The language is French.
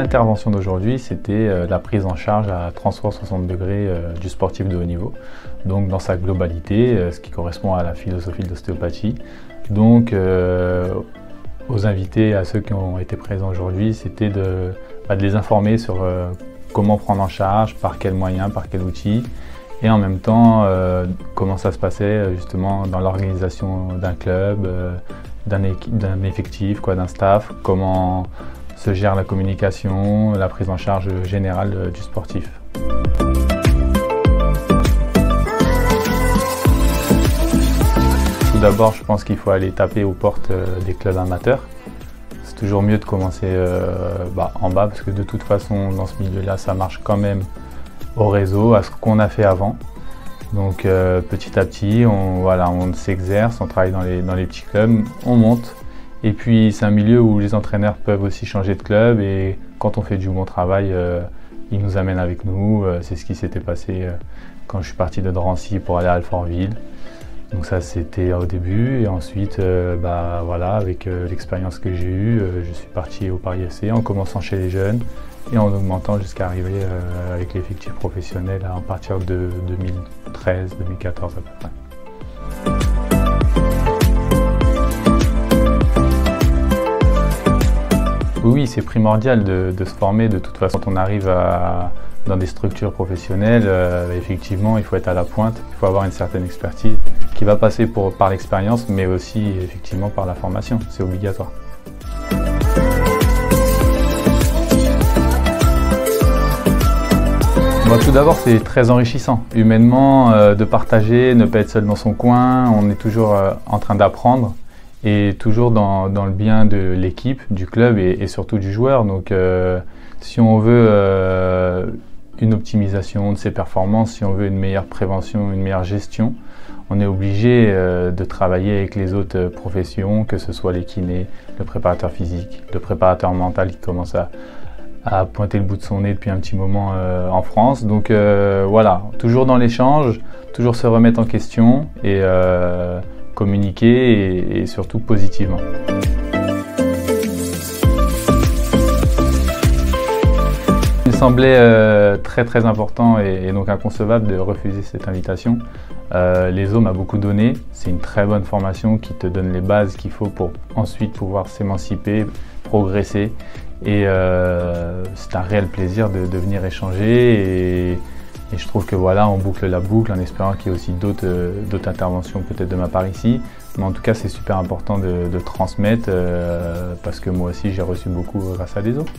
intervention d'aujourd'hui, c'était la prise en charge à 360 degrés du sportif de haut niveau, donc dans sa globalité, ce qui correspond à la philosophie de l'ostéopathie. Donc aux invités, à ceux qui ont été présents aujourd'hui, c'était de les informer sur comment prendre en charge, par quels moyens, par quel outil, et en même temps comment ça se passait justement dans l'organisation d'un club, d'un effectif, d'un staff, comment se gère la communication, la prise en charge générale du sportif. Tout d'abord, je pense qu'il faut aller taper aux portes des clubs amateurs. C'est toujours mieux de commencer en bas parce que de toute façon, dans ce milieu-là, ça marche quand même au réseau, à ce qu'on a fait avant. Donc petit à petit, on s'exerce, on travaille dans les petits clubs, on monte. Et puis c'est un milieu où les entraîneurs peuvent aussi changer de club et quand on fait du bon travail, ils nous amènent avec nous. C'est ce qui s'était passé quand je suis parti de Drancy pour aller à Alfortville. Donc ça c'était au début et ensuite avec l'expérience que j'ai eue, je suis parti au Paris FC en commençant chez les jeunes et en augmentant jusqu'à arriver avec l'effectif professionnel à partir de 2013-2014 à peu près. Oui, c'est primordial de se former. De toute façon, quand on arrive dans des structures professionnelles, effectivement, il faut être à la pointe, il faut avoir une certaine expertise qui va passer par l'expérience, mais aussi effectivement par la formation, c'est obligatoire. Tout d'abord, c'est très enrichissant. Humainement, de partager, ne pas être seul dans son coin, on est toujours en train d'apprendre. Et toujours dans le bien de l'équipe, du club et surtout du joueur. Donc si on veut une optimisation de ses performances, si on veut une meilleure prévention, une meilleure gestion, on est obligé de travailler avec les autres professions, que ce soit les kinés, le préparateur physique, le préparateur mental qui commence à pointer le bout de son nez depuis un petit moment en France. Donc voilà, toujours dans l'échange, toujours se remettre en question et communiquer et surtout positivement. Il semblait très important et donc inconcevable de refuser cette invitation. Les eaux m'a beaucoup donné, c'est une très bonne formation qui te donne les bases qu'il faut pour ensuite pouvoir s'émanciper, progresser et c'est un réel plaisir de venir échanger et je trouve que voilà, on boucle la boucle en espérant qu'il y ait aussi d'autres interventions peut-être de ma part ici. Mais en tout cas, c'est super important de transmettre parce que moi aussi, j'ai reçu beaucoup grâce à des autres.